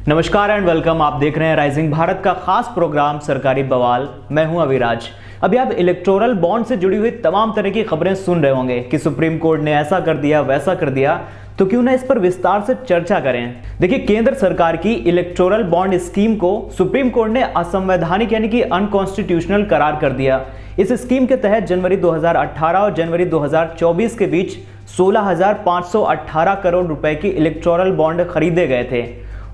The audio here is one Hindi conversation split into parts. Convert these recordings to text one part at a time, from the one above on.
नमस्कार एंड वेलकम। आप देख रहे हैं राइजिंग भारत का खास प्रोग्राम सरकारी बवाल। मैं हूं अविराज। अभी आप इलेक्टोरल बॉन्ड से जुड़ी हुई तमाम तरह की खबरें सुन रहे होंगे कि सुप्रीम कोर्ट ने ऐसा कर दिया, वैसा कर दिया, तो क्यों ना इस पर विस्तार से चर्चा करें। देखिए, केंद्र सरकार की इलेक्टोरल बॉन्ड स्कीम को सुप्रीम कोर्ट ने असंवैधानिक यानी कि अनकॉन्स्टिट्यूशनल करार कर दिया। इस स्कीम के तहत जनवरी 2018 और जनवरी 2024 के बीच 16,518 करोड़ रुपए की इलेक्टोरल बॉन्ड खरीदे गए थे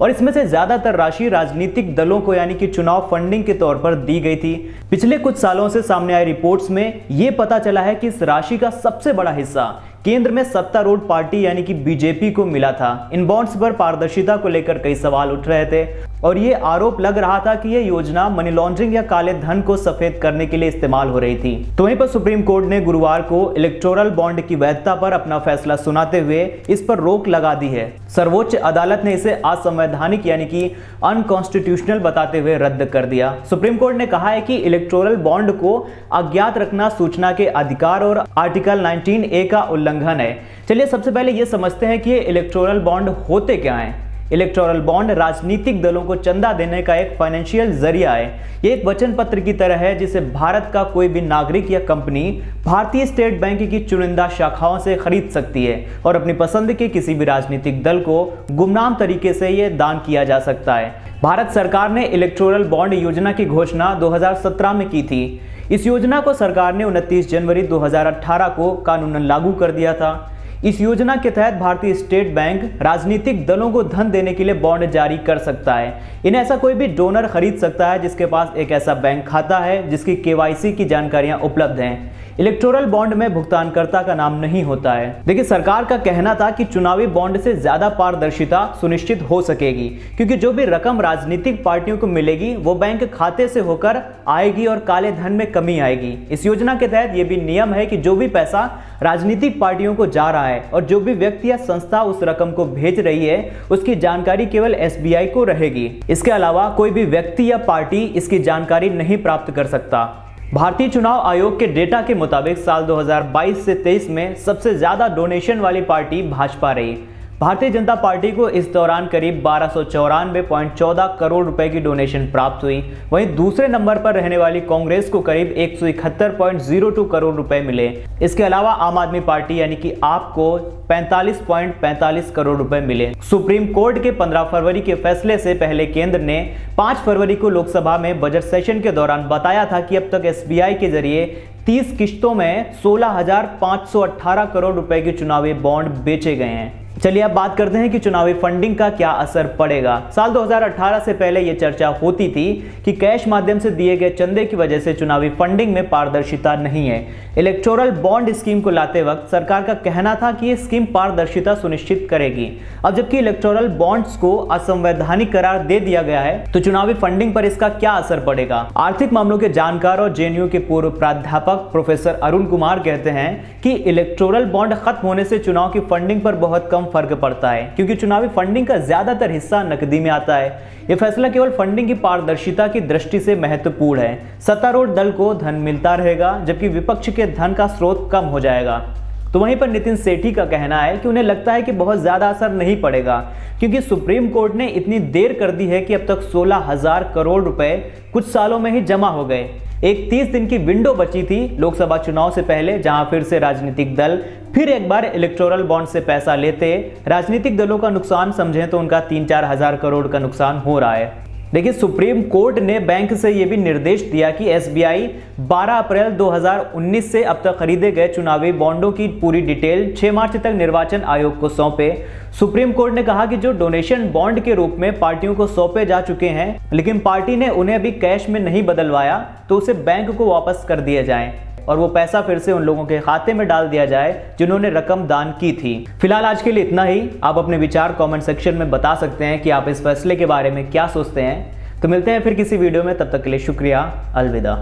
और इसमें से ज्यादातर राशि राजनीतिक दलों को यानी कि चुनाव फंडिंग के तौर पर दी गई थी। पिछले कुछ सालों से सामने आई रिपोर्ट्स में यह पता चला है कि इस राशि का सबसे बड़ा हिस्सा केंद्र में सत्तारूढ़ पार्टी यानी कि बीजेपी को मिला था। इन बॉन्ड्स पर पारदर्शिता को लेकर कई सवाल उठ रहे थे और ये आरोप लग रहा था कि यह योजना मनी लॉन्ड्रिंग या काले धन को सफेद करने के लिए इस्तेमाल हो रही थी। तो वहीं पर सुप्रीम कोर्ट ने गुरुवार को इलेक्टोरल बॉन्ड की वैधता पर अपना फैसला सुनाते हुए इस पर रोक लगा दी है। सर्वोच्च अदालत ने इसे असंवैधानिक यानी कि अनकॉन्स्टिट्यूशनल बताते हुए रद्द कर दिया। सुप्रीम कोर्ट ने कहा है कि इलेक्टोरल बॉन्ड को अज्ञात रखना सूचना के अधिकार और आर्टिकल 19A का उल्लंघन है। चलिए सबसे पहले ये समझते हैं कि ये इलेक्टोरल बॉन्ड होते क्या हैं। इलेक्टोरल बॉन्ड राजनीतिक दलों को चंदा देने का एक फाइनेंशियल जरिया है। ये एक वचन पत्र की तरह है जिसे भारत का कोई भी नागरिक या कंपनी भारतीय स्टेट बैंक की चुनिंदा शाखाओं से खरीद सकती है और अपनी पसंद के किसी भी राजनीतिक दल को गुमनाम तरीके से ये दान किया जा सकता है। भारत सरकार ने इलेक्टोरल बॉन्ड योजना की घोषणा 2017 में की थी। इस योजना को सरकार ने 29 जनवरी 2018 को कानूनन लागू कर दिया था। इस योजना के तहत भारतीय स्टेट बैंक राजनीतिक दलों को धन देने के लिए बॉन्ड जारी कर सकता है। इन्हें ऐसा कोई भी डोनर खरीद सकता है जिसके पास एक ऐसा बैंक खाता है जिसकी KYC की जानकारियां उपलब्ध हैं। इलेक्टोरल बॉन्ड में भुगतानकर्ता का नाम नहीं होता है। देखिए, सरकार का कहना था कि चुनावी बॉन्ड से ज्यादा पारदर्शिता सुनिश्चित हो सकेगी क्योंकि जो भी रकम राजनीतिक पार्टियों को मिलेगी वो बैंक खाते से होकर आएगी और काले धन में कमी आएगी। इस योजना के तहत यह भी नियम है कि जो भी पैसा राजनीतिक पार्टियों को जा रहा है और जो भी व्यक्ति या संस्था उस रकम को भेज रही है उसकी जानकारी केवल SBI को रहेगी। इसके अलावा कोई भी व्यक्ति या पार्टी इसकी जानकारी नहीं प्राप्त कर सकता। भारतीय चुनाव आयोग के डेटा के मुताबिक साल 2022 से 23 में सबसे ज्यादा डोनेशन वाली पार्टी भाजपा रही। भारतीय जनता पार्टी को इस दौरान करीब 1294.14 करोड़ रुपए की डोनेशन प्राप्त हुई। वहीं दूसरे नंबर पर रहने वाली कांग्रेस को करीब 171.02 करोड़ रुपए मिले। इसके अलावा आम आदमी पार्टी यानी कि आप को 45.45 करोड़ रुपए मिले। सुप्रीम कोर्ट के 15 फरवरी के फैसले से पहले केंद्र ने 5 फरवरी को लोकसभा में बजट सेशन के दौरान बताया था कि अब तक SBI के जरिए 30 किश्तों में 16,518 करोड़ रुपए के चुनावी बॉन्ड बेचे गए हैं। चलिए अब बात करते हैं कि चुनावी फंडिंग का क्या असर पड़ेगा। साल 2018 से पहले यह चर्चा होती थी कि कैश माध्यम से दिए गए चंदे की वजह से चुनावी फंडिंग में पारदर्शिता नहीं है। इलेक्टोरल बॉन्ड स्कीम को लाते वक्त सरकार का कहना था कि यह स्कीम पारदर्शिता सुनिश्चित करेगी। अब जबकि इलेक्टोरल बॉन्ड्स को असंवैधानिक करार दे दिया गया है तो चुनावी फंडिंग पर इसका क्या असर पड़ेगा। आर्थिक मामलों के जानकार और JNU के पूर्व प्राध्यापक प्रोफेसर अरुण कुमार कहते हैं कि इलेक्टोरल बॉन्ड खत्म होने से चुनाव की फंडिंग पर बहुत कम फर्क पड़ता है क्योंकि चुनावी फंडिंग का ज्यादातर हिस्सा नकदी में आता है। यह फैसला केवल फंडिंग की पारदर्शिता की दृष्टि से महत्वपूर्ण है। सत्तारूढ़ दल को धन मिलता रहेगा जबकि विपक्ष के धन का स्रोत कम हो जाएगा। तो वहीं पर नितिन सेठी का कहना है कि उन्हें लगता है कि बहुत ज्यादा असर नहीं पड़ेगा क्योंकि सुप्रीम कोर्ट ने इतनी देर कर दी है कि अब तक 16,000 करोड़ रुपए कुछ सालों में ही जमा हो गए। एक 30 दिन की विंडो बची थी लोकसभा चुनाव से पहले जहां फिर से राजनीतिक दल फिर एक बार इलेक्टोरल बॉन्ड से पैसा लेते। राजनीतिक दलों का नुकसान समझें तो उनका 3-4 हजार करोड़ का नुकसान हो रहा है। देखिए, सुप्रीम कोर्ट ने बैंक से यह भी निर्देश दिया कि SBI 12 अप्रैल 2019 से अब तक खरीदे गए चुनावी बॉन्डों की पूरी डिटेल 6 मार्च तक निर्वाचन आयोग को सौंपे। सुप्रीम कोर्ट ने कहा कि जो डोनेशन बॉन्ड के रूप में पार्टियों को सौंपे जा चुके हैं लेकिन पार्टी ने उन्हें अभी कैश में नहीं बदलवाया तो उसे बैंक को वापस कर दिया जाए और वो पैसा फिर से उन लोगों के खाते में डाल दिया जाए जिन्होंने रकम दान की थी। फिलहाल आज के लिए इतना ही। आप अपने विचार कमेंट सेक्शन में बता सकते हैं कि आप इस फैसले के बारे में क्या सोचते हैं। तो मिलते हैं फिर किसी वीडियो में, तब तक के लिए शुक्रिया। अलविदा।